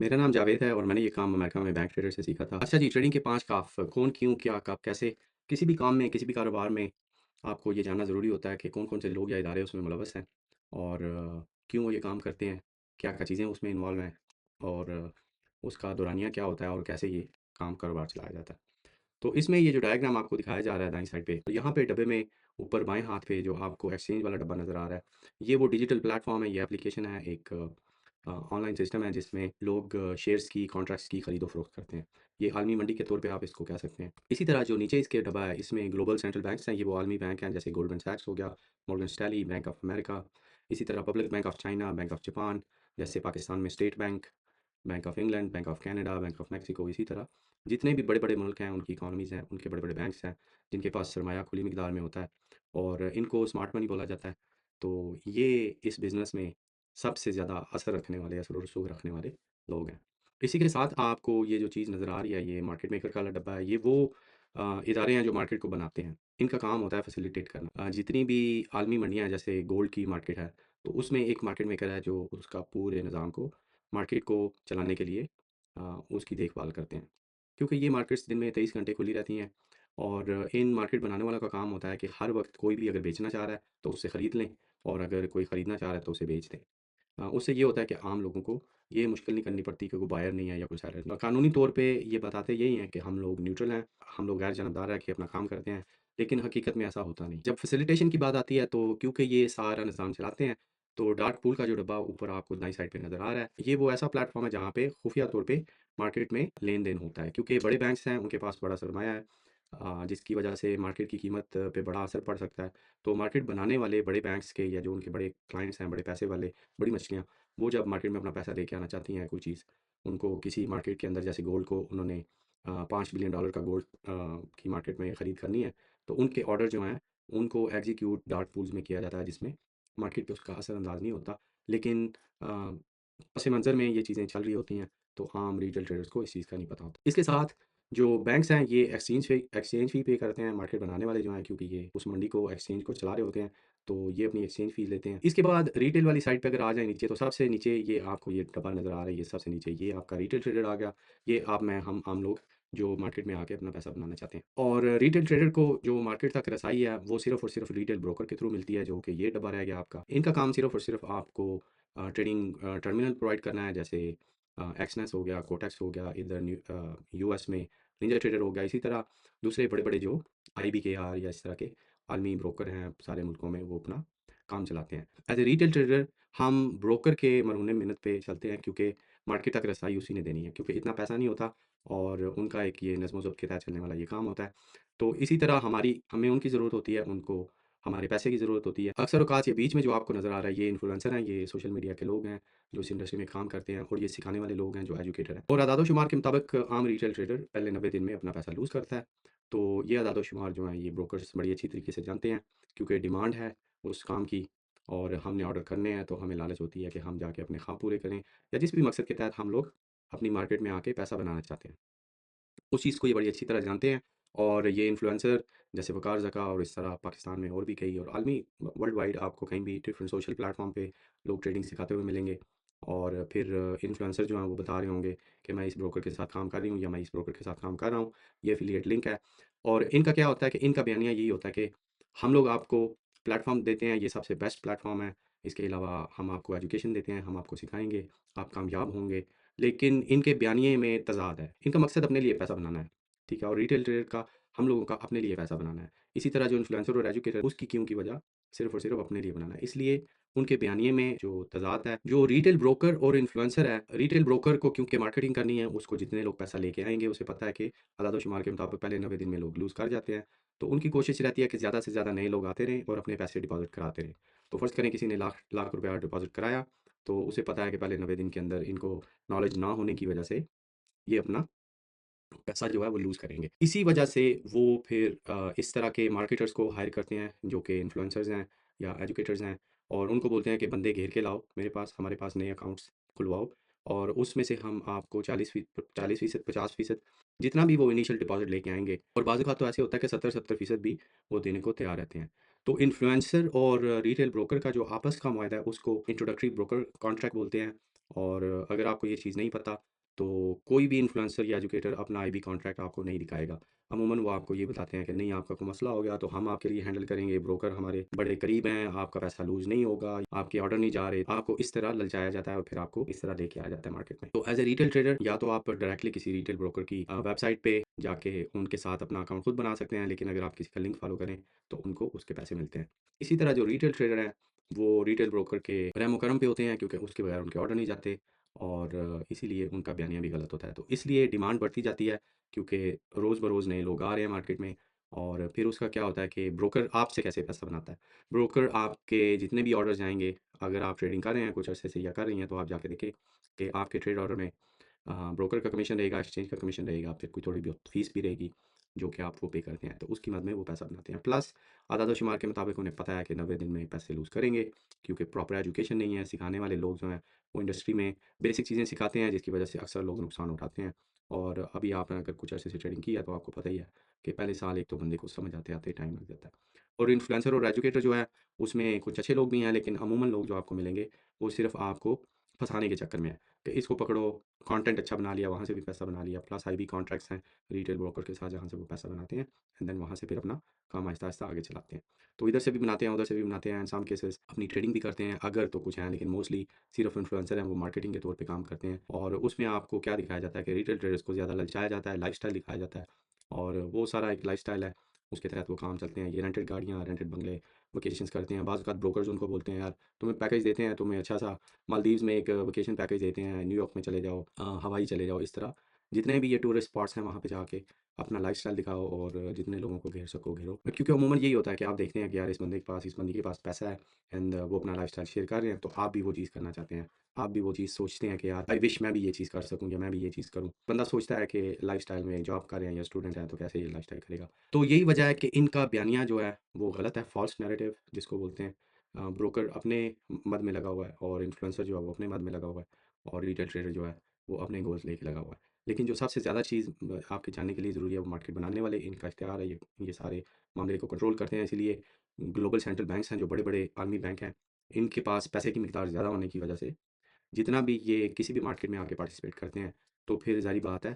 मेरा नाम जावेद है और मैंने ये काम अमेरिका में बैंक ट्रेडर से सीखा था। अच्छा जी, ट्रेडिंग के 5 काफ़ कौन, क्यों, क्या, कब, कैसे? किसी भी काम में, किसी भी कारोबार में आपको ये जानना ज़रूरी होता है कि कौन-कौन से लोग या इदारे उसमें मुलव्वस हैं और क्यों वो ये काम करते हैं, क्या-क्या चीज़ें उसमें इन्वॉल्व हैं और उसका दौरानिया क्या होता है और कैसे ये काम कारोबार चलाया जाता है। तो इसमें ये जो डायग्राम आपको दिखाया जा रहा है दाईं साइड पे, तो यहाँ पे डब्बे में ऊपर बाएँ हाथ पे जो आपको एक्सचेंज वाला डब्बा नज़र आ रहा है, ये वो डिजिटल प्लेटफ़ॉर्म है, ये एप्लीकेशन है, एक ऑनलाइन सिस्टम है जिसमें लोग शेयर्स की, कॉन्ट्रैक्ट्स की खरीदो-फ़रोख्त करते हैं। ये आलमी मंडी के तौर पे आप इसको कह सकते हैं। इसी तरह जो नीचे इसके डब्बा है, इसमें ग्लोबल सेंट्रल बैंक्स हैं, ये वो आलमी बैंक हैं जैसे गोल्डमैन सैक्स हो गया, Morgan Stanley, bank of America, इसी तरह public bank of China, bank of Japan, जैसे पाकिस्तान में state bank, bank of England, bank of Canada, bank of Mexico, इसी तरह जितने भी बड़े-बड़े मुल्क हैं, उनकी इकोनॉमीज़ हैं, उनके बड़े-बड़े बैंक्स हैं, जिनके पास सरमाया खुली मिकदार में होता है और इनको स्मार्ट मनी बोला जाता है। तो ये इस बिज़नेस में सबसे ज़्यादा असर रखने वाले, असर और रसूख रखने वाले लोग हैं। इसी के साथ आपको ये जो चीज़ नज़र आ रही है, ये मार्केट मेकर का वाला डब्बा है, ये वो इदारे हैं जो मार्केट को बनाते हैं। इनका काम होता है फैसिलिटेट करना। जितनी भी आलमी मंडियाँ हैं, जैसे गोल्ड की मार्केट है, तो उसमें एक मार्केट मेकर है जो उसका पूरे निज़ाम को, मार्केट को चलाने के लिए अ, उसकी देखभाल करते हैं। क्योंकि ये मार्केट्स दिन में 23 घंटे खुली रहती हैं और इन मार्केट बनाने वालों का काम होता है कि हर वक़्त कोई भी अगर बेचना चाह रहा है, तो उससे खरीद लें और अगर कोई खरीदना चाह रहा है, तो उसे बेच दें। उससे ये होता है कि आम लोगों को ये मुश्किल नहीं करनी पड़ती कि कोई बायर नहीं है या कोई सेलर नहीं। कानूनी तौर पे ये बताते यही हैं कि हम लोग न्यूट्रल हैं, हम लोग गैर जानबदार हैं कि अपना काम करते हैं, लेकिन हकीकत में ऐसा होता नहीं। जब फैसिलिटेशन की बात आती है तो क्योंकि ये सारा निज़ाम चलाते हैं, तो डार्क पूल का जो डब्बा ऊपर आपको दाईं साइड पे नज़र आ रहा है, ये वो ऐसा प्लेटफ़ॉर्म है जहाँ पे खुफिया तौर पे मार्केट में लेन-देन होता है। क्योंकि बड़े बैंक्स हैं, उनके पास बड़ा सरमाया है, जिसकी वजह से मार्केट की कीमत पे बड़ा असर पड़ सकता है। तो मार्केट बनाने वाले बड़े बैंक्स के या जो उनके बड़े क्लाइंट्स हैं, बड़े पैसे वाले, बड़ी मछलियाँ, वो जब मार्केट में अपना पैसा लेके आना चाहती हैं कोई चीज़, उनको किसी मार्केट के अंदर जैसे गोल्ड को उन्होंने $5 बिलियन का गोल्ड की मार्केट में ख़रीद करनी है, तो उनके ऑर्डर जो हैं, उनको एग्ज़ीक्यूट डार्क पूल्स में किया जाता है जिसमें मार्केट पे उसका असर-अंदाज़ नहीं होता। लेकिन पस-ए-मंज़र में ये चीज़ें चल रही होती हैं, तो आम रिटेल ट्रेडर्स को इस चीज़ का नहीं पता होता। इसके साथ जो बैंक्स हैं, ये एक्सचेंज फ़ी पे करते हैं, मार्केट बनाने वाले जो हैं, क्योंकि ये उस मंडी को, एक्सचेंज को चला रहे होते हैं, तो ये अपनी एक्सचेंज फ़ीस लेते हैं। इसके बाद रिटेल वाली साइड पे अगर आ जाएँ नीचे, तो सबसे नीचे ये आपको ये डब्बा नज़र आ रहा है, ये सबसे नीचे ये आपका रिटेल ट्रेडर आ गया। ये आप, मैं, हम आम लोग जो मार्केट में आके अपना पैसा बनाना चाहते हैं। और रिटेल ट्रेडर को जो मार्केट तक रसाई है, वो सिर्फ़ और सिर्फ़ रिटेल ब्रोकर के थ्रू मिलती है, जो कि ये डब्बा रह गया आपका। इनका काम सिर्फ़ और सिर्फ़ आपको ट्रेडिंग टर्मिनल प्रोवाइड करना है, जैसे एक्सनेस हो गया, कोटेक्स हो गया, इधर यूएस में निंजा ट्रेडर हो गया। इसी तरह दूसरे बड़े-बड़े जो आईबीकेआर या इस तरह के आलमी ब्रोकर हैं सारे मुल्कों में, वो अपना काम चलाते हैं। एज़ ए रिटेल ट्रेडर हम ब्रोकर के मरहून मिन्नत पे चलते हैं, क्योंकि मार्केट तक रसाई उसी ने देनी है, क्योंकि इतना पैसा नहीं होता और उनका एक ये नज़्म-ओ-ज़ब्त के तहत चलने वाला ये काम होता है। तो इसी तरह हमें उनकी ज़रूरत होती है, उनको हमारे पैसे की ज़रूरत होती है। अक्सर औक़ात ये बीच में जो आपको नज़र आ रहा है, ये इन्फ्लुएंसर हैं, ये सोशल मीडिया के लोग हैं, जो इस इंडस्ट्री में काम करते हैं, और ये सिखाने वाले लोग हैं जो एजुकेटर हैं। और अदाद-ओ-शुमार के मुताबिक आम रिटेल ट्रेडर पहले 90 दिन में अपना पैसा लूज़ करता है। तो ये अदाद-ओ-शुमार जो हैं, ये ब्रोकर्स बड़ी अच्छी तरीके से जानते हैं, क्योंकि डिमांड है उस काम की और हमने ऑर्डर करने हैं, तो हमें लालच होती है कि हम जाके अपने ख्वाब पूरे करें, या जिस भी मकसद के तहत हम लोग अपनी मार्केट में आके पैसा बनाना चाहते हैं। उस चीज़ को ये बड़ी अच्छी तरह जानते हैं और ये इन्फ्लुएंसर जैसे वकार ज़का और इस तरह पाकिस्तान में और भी कई, और आलमी वर्ल्ड वाइड आपको कहीं भी डिफरेंट सोशल प्लेटफ़ॉर्म पे लोग ट्रेडिंग सिखाते हुए मिलेंगे। और फिर इन्फ्लुएंसर जो हैं वो बता रहे होंगे कि मैं इस ब्रोकर के साथ काम कर रही हूँ या मैं इस ब्रोकर के साथ काम कर रहा हूँ, ये एफ़िलिएट लिंक है। और इनका क्या होता है कि इनका बयानिया यही होता है कि हम लोग आपको प्लेटफ़ॉर्म देते हैं, ये सबसे बेस्ट प्लेटफ़ॉर्म है। इसके अलावा हम आपको एजुकेशन देते हैं, हम आपको सिखाएँगे, आप कामयाब होंगे। लेकिन इनके बयानिए में तज़ाद है। इनका मकसद अपने लिए पैसा बनाना है, ठीक है? और रिटेल ट्रेडर का, हम लोगों का अपने लिए पैसा बनाना है। इसी तरह जो इन्फ्लुएंसर और एजुकेटर, उसकी क्यों की वजह सिर्फ़ और सिर्फ़ अपने लिए बनाना है। इसलिए उनके बयानिए में जो तज़ाद है, जो रिटेल ब्रोकर और इन्फ्लुएंसर है, रिटेल ब्रोकर को क्योंकि मार्केटिंग करनी है, उसको जितने लोग पैसा लेके आएँगे, उसे पता है कि अदाद-ओ-शुमार के मुताबिक पहले 90 दिन में लोग लूज़ कर जाते हैं। तो उनकी कोशिश रहती है कि ज़्यादा से ज़्यादा नए लोग आते रहें और अपने पैसे डिपॉज़िट कराते रहें। तो फ़र्ज़ करें किसी ने लाख लाख रुपया डिपॉज़िट कराया, तो उसे पता है कि पहले 90 दिन के अंदर इनको नॉलेज ना होने की वजह से ये अपना पैसा जो है वो लूज़ करेंगे। इसी वजह से वो फिर इस तरह के मार्केटर्स को हायर करते हैं, जो कि इन्फ्लुएंसर्स हैं या एजुकेटर्स हैं, और उनको बोलते हैं कि बंदे घेर के लाओ मेरे पास, हमारे पास नए अकाउंट्स खुलवाओ, और उसमें से हम आपको 40% 50% जितना भी वो इनिशियल डिपॉज़िट लेके आएँगे, और बाज़ औक़ात तो ऐसे होता है कि 70-70% भी वो देने को तैयार रहते हैं। तो इन्फ्लुएंसर और रिटेल ब्रोकर का जो आपस का मुआहदा है, उसको इंट्रोडक्टरी ब्रोकर कॉन्ट्रैक्ट बोलते हैं, और अगर आपको ये चीज़ नहीं पता, तो कोई भी इन्फ्लुएंसर या एजुकेटर अपना आईबी कॉन्ट्रैक्ट आपको नहीं दिखाएगा। अमूमन वो आपको ये बताते हैं कि नहीं, आपका कोई मसला हो गया तो हम आपके लिए हैंडल करेंगे, ब्रोकर हमारे बड़े करीब हैं, आपका पैसा लूज़ नहीं होगा, आपके ऑर्डर नहीं जा रहे। आपको इस तरह ललचाया जाता है और फिर आपको इस तरह लेके आया जाता है मार्केट में। तो एज़ अ रिटेल ट्रेडर या तो आप डायरेक्टली किसी रिटेल ब्रोकर की वेबसाइट पे जाके उनके साथ अपना अकाउंट खुद बना सकते हैं, लेकिन अगर आप किसी का लिंक फॉलो करें, तो उनको उसके पैसे मिलते हैं। इसी तरह जो रिटेल ट्रेडर हैं, वो रिटेल ब्रोकर के रहम-ओ-करम पे होते हैं, क्योंकि उसके बगैर उनके ऑर्डर नहीं जाते और इसीलिए उनका बयानिया भी गलत होता है। तो इसलिए डिमांड बढ़ती जाती है, क्योंकि रोज़-ब-रोज़ नए लोग आ रहे हैं मार्केट में। और फिर उसका क्या होता है कि ब्रोकर आपसे कैसे पैसा बनाता है। ब्रोकर आपके जितने भी ऑर्डर जाएँगे, अगर आप ट्रेडिंग कर रहे हैं कुछ अरसे से या कर रही हैं, तो आप जाके देखें कि आपके ट्रेड ऑर्डर में ब्रोकर का कमीशन रहेगा, एक्सचेंज का कमीशन रहेगा, फिर कोई थोड़ी बहुत फ़ीस भी रहेगी, जो कि आप वो पे करते हैं, तो उसकी मद में वो पैसा बनाते हैं। प्लस आदाद-ओ-शुमार के मुताबिक उन्हें पता है कि 90 दिन में पैसे लूज़ करेंगे, क्योंकि प्रॉपर एजुकेशन नहीं है, सिखाने वाले लोग जो हैं, वो इंडस्ट्री में बेसिक चीज़ें सिखाते हैं, जिसकी वजह से अक्सर लोग नुकसान उठाते हैं। और अभी आपने अगर कुछ अरसे से ट्रेडिंग की है, तो आपको पता ही है कि पहले साल एक तो बंदे को समझ आते-आते टाइम लग जाता है। और इन्फ्लुएंसर और एजुकेटर जो है, उसमें कुछ अच्छे लोग भी हैं, लेकिन अमूमन लोग जो आपको मिलेंगे, वो सिर्फ़ आपको फँसाने के चक्कर में हैं, कि इसको पकड़ो, कंटेंट अच्छा बना लिया, वहाँ से भी पैसा बना लिया, प्लस आईबी कॉन्ट्रैक्ट्स हैं रिटेल ब्रोकर के साथ, जहाँ से वो पैसा बनाते हैं एंड देन वहाँ से फिर अपना काम आहिस्ता-आहिस्ता आगे चलाते हैं। तो इधर से भी बनाते हैं, उधर से भी बनाते हैं, इन सम केसेस अपनी ट्रेडिंग भी करते हैं, अगर तो कुछ हैं, लेकिन मोस्टली सिर्फ़ इन्फ्लुएंसर हैं, वो मार्केटिंग के तौर पे काम करते हैं। और उसमें आपको क्या दिखाया जाता है कि रिटेल ट्रेडर्स को ज़्यादा ललचाया जाता है, लाइफ़स्टाइल दिखाया जाता है और वो सारा एक लाइफ़स्टाइल है, उसके तहत वो काम चलते हैं। ये रेंटेड गाड़ियाँ, रेंटेड बंगले, वेकेशंस करते हैं। बाज़ औक़ात ब्रोकर्स उनको बोलते हैं, यार तुम्हें पैकेज देते हैं, तुम्हें अच्छा-सा मालदीव्स में एक वेकेशन पैकेज देते हैं, न्यूयॉर्क में चले जाओ, हवाई चले जाओ, इस तरह जितने भी ये टूरिस्ट स्पॉट्स हैं, वहाँ पे जाके अपना लाइफ़स्टाइल दिखाओ और जितने लोगों को घेर सको घेरो। क्योंकि अमूमन यही होता है कि आप देखते हैं कि यार इस बंदे के पास, इस बंदी के पास पैसा है एंड वो अपना लाइफ़स्टाइल शेयर कर रहे हैं, तो आप भी वो चीज़ करना चाहते हैं। आप भी वो चीज़ सोचते हैं कि यार आई विश मैं भी ये चीज़ कर सकूँ या मैं भी ये चीज़ करूँ। बंदा सोचता है कि लाइफ़स्टाइल में जॉब कर रहे हैं या स्टूडेंट हैं, तो कैसे ये लाइफ़स्टाइल करेगा। तो यही वजह है कि इनका बयानिया जो है, वो गलत है, फ़ॉल्स नैरेटिव जिसको बोलते हैं। ब्रोकर अपने मद में लगा हुआ है और इन्फ्लुएंसर जो है, वो अपने मद में लगा हुआ है और रिटेल ट्रेडर जो है, वो अपने गोल्स लेके लगा हुआ है। लेकिन जो सबसे ज़्यादा चीज़ आपके जानने के लिए ज़रूरी है, वो मार्केट बनाने वाले इनका इख्तियार है, ये सारे मामले को कंट्रोल करते हैं। इसीलिए ग्लोबल सेंट्रल बैंक्स हैं, जो बड़े-बड़े आर्मी बैंक हैं, इनके पास पैसे की मिकदार ज़्यादा होने की वजह से जितना भी ये किसी भी मार्केट में आके पार्टिसिपेट करते हैं, तो फिर ज़ाहिर बात है,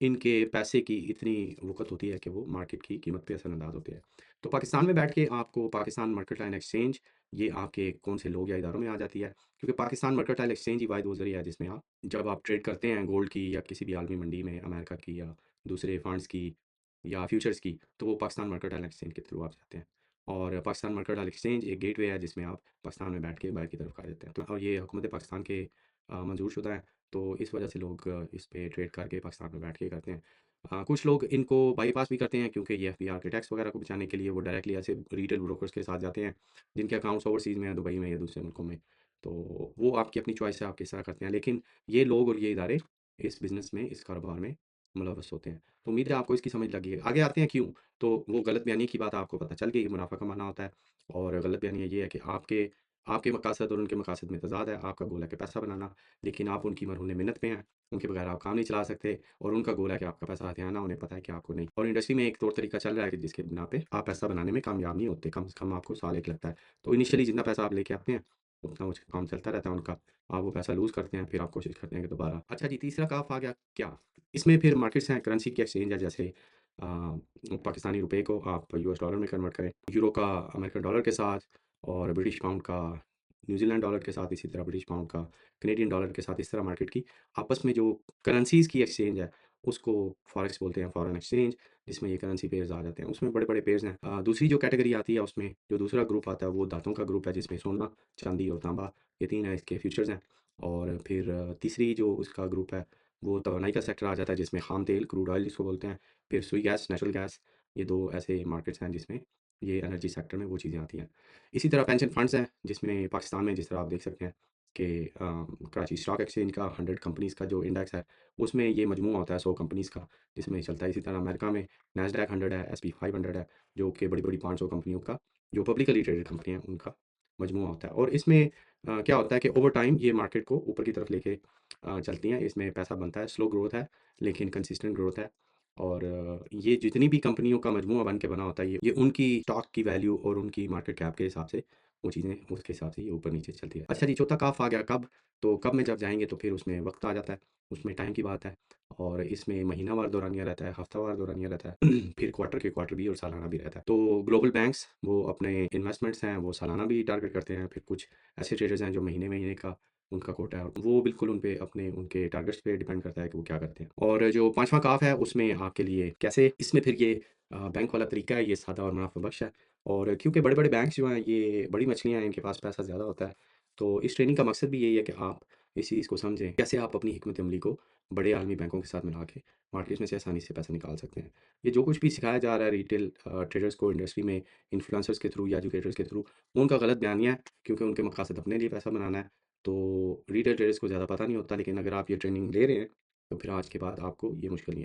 इनके पैसे की इतनी वुकत होती है कि वो मार्केट की कीमत पे असरअंदाज़ होते हैं। तो पाकिस्तान में बैठ के आपको पाकिस्तान मर्केंटाइल एक्सचेंज, ये आपके कौन से लोग या इदारों में आ जाती है, क्योंकि पाकिस्तान मर्केंटाइल एक्सचेंज ही वाहिद वो ज़रिया है जिसमें आप जब आप ट्रेड करते हैं गोल्ड की या किसी भी आलमी मंडी में, अमेरिका की या दूसरे फंड्स की या फ्यूचर्स की, तो वो पाकिस्तान मर्केंटाइल एक्सचेंज के थ्रू आप जाते हैं। और पाकिस्तान मर्केंटाइल एक्सचेंज एक गेटवे है, जिसमें आप पाकिस्तान में बैठ के बाहर की तरफ खा जाते हैं। तो और ये हुकूमत पाकिस्तान के मंज़ूर-शुदा है, तो इस वजह से लोग इस पे ट्रेड करके पाकिस्तान में बैठ के करते हैं। कुछ लोग इनको बाईपास भी करते हैं, क्योंकि ये एफबीआर के टैक्स वगैरह को बचाने के लिए वो डायरेक्टली ऐसे रिटेल ब्रोकर्स के साथ जाते हैं, जिनके अकाउंट्स ओवरसीज़ में हैं, दुबई में या दूसरे मुल्कों में। तो वो आपकी अपनी चॉइस है, आप किस तरह करते हैं। लेकिन ये लोग और ये इदारे इस बिज़नेस में, इस कारोबार में मुलव्वस होते हैं। तो उम्मीद है आपको इसकी समझ लगी है। आगे आते हैं क्यों? तो वो गलत बयानी की बात आपको पता चल गई, मुनाफ़ा कमाना होता है और गलत बयानी ये है कि आपके आपके मकासद और उनके मकासद में तज़ाद है। आपका गोल है कि पैसा बनाना, लेकिन आप उनकी मरहून मिन्नत पे हैं, उनके बगैर आप काम नहीं चला सकते और उनका गोल है कि आपका पैसा हाथ आना, उन्हें पता है कि आपको नहीं। और इंडस्ट्री में एक तौर तरीका चल रहा है कि जिसके बिना पे आप पैसा बनाने में कामयाब नहीं होते, कम से कम आपको साल 1 लगता है। तो इनिशियली जितना पैसा आप लेके आते हैं, उतना वो काम चलता रहता है उनका। आप वो पैसा लूज़ करते हैं, फिर आप कोशिश करते हैं कि दोबारा। अच्छा जी, तीसरा काफ़ आ गया क्या? इसमें फिर मार्केट्स हैं, करेंसी की एक्सचेंज है, जैसे पाकिस्तानी रुपए को आप यूएस डॉलर में कन्वर्ट करें, यूरो का अमेरिकन डॉलर के साथ और ब्रिटिश पाउंड का न्यूज़ीलैंड डॉलर के साथ, इसी तरह ब्रिटिश पाउंड का कैनेडियन डॉलर के साथ, इस तरह मार्केट की आपस में जो करेंसीज़ की एक्सचेंज है, उसको फॉरेक्स बोलते हैं, फॉरेन एक्सचेंज, जिसमें ये करेंसी पेयर्स आ जाते हैं। उसमें बड़े-बड़े पेयर्स हैं। दूसरी जो कैटेगरी आती है उसमें, जो दूसरा ग्रुप आता है, वो धातुओं का ग्रुप है, जिसमें सोना, चांदी और तांबा, ये 3 है, इसके फ्यूचर्स हैं। और फिर तीसरी जो उसका ग्रुप है, वो तवानाई का सेक्टर आ जाता है, जिसमें खाम तेल, क्रूड ऑयल जिसको बोलते हैं, फिर सुई गैस, नेचुरल गैस, ये 2 ऐसे मार्केट्स हैं जिसमें ये एनर्जी सेक्टर में वो चीज़ें आती हैं। इसी तरह पेंशन फंड्स हैं, जिसमें पाकिस्तान में जिस तरह आप देख सकते हैं कि कराची स्टॉक एक्सचेंज का 100 कंपनीज़ का जो इंडेक्स है, उसमें ये मजमूआ होता है 100 कंपनीज़ का, जिसमें चलता है। इसी तरह अमेरिका में नैस्डैक 100 है, एसपी 500 है, जो कि बड़ी-बड़ी 500 कंपनियों का, जो पब्लिकली ट्रेडेड कंपनी है, उनका मजमूआ होता है। और इसमें क्या होता है कि ओवर टाइम ये मार्केट को ऊपर की तरफ लेके चलती हैं। इसमें पैसा बनता है, स्लो ग्रोथ है, लेकिन कंसिस्टेंट ग्रोथ है। और ये जितनी भी कंपनियों का मजमूआ बन के बना होता है, ये उनकी स्टॉक की वैल्यू और उनकी मार्केट कैप के हिसाब से वो चीज़ें उसके हिसाब से ये ऊपर-नीचे चलती है। अच्छा जी, चौथा काफ़ आ गया कब, तो कब में जब जाएँगे तो फिर उसमें वक़्त आ जाता है, उसमें टाइम की बात है और इसमें महीनावार दौरानिया रहता है, हफ्तावार दौरानिया रहता है, फिर क्वार्टर भी और सालाना भी रहता है। तो ग्लोबल बैंक्स वो अपने इन्वेस्टमेंट्स हैं, वो सालाना भी टारगेट करते हैं, फिर कुछ ऐसे ट्रेडर्स हैं जो महीने-महीने का उनका कोटा है, वो बिल्कुल उन पे अपने उनके टारगेट्स पे डिपेंड करता है कि वो क्या करते हैं। और जो 5वाँ काफ़ है उसमें आपके लिए कैसे इसमें फिर ये बैंक वाला तरीका है, ये सादा और मुनाफ़ा बख्श है और क्योंकि बड़े-बड़े बैंक्स जो हैं ये बड़ी मछलियाँ हैं, इनके पास पैसा ज़्यादा होता है। तो इस ट्रेनिंग का मकसद भी यही है कि आप इस चीज़ को समझें, कैसे आप अपनी हिकमत अमली को बड़े आलमी बैंकों के साथ मिला के मार्केट में से आसानी से पैसा निकाल सकते हैं। ये जो कुछ भी सिखाया जा रहा है रिटेल ट्रेडर्स को इंडस्ट्री में इन्फ्लुएंसर्स के थ्रू या एजुकेटर्स के थ्रू, वो उनका गलत बयानिया है क्योंकि उनके मकसद अपने लिए पैसा बनाना है। तो रिटेल ट्रेडर्स को ज़्यादा पता नहीं होता, लेकिन अगर आप ये ट्रेनिंग ले रहे हैं, तो फिर आज के बाद आपको ये मुश्किल नहीं आएगी।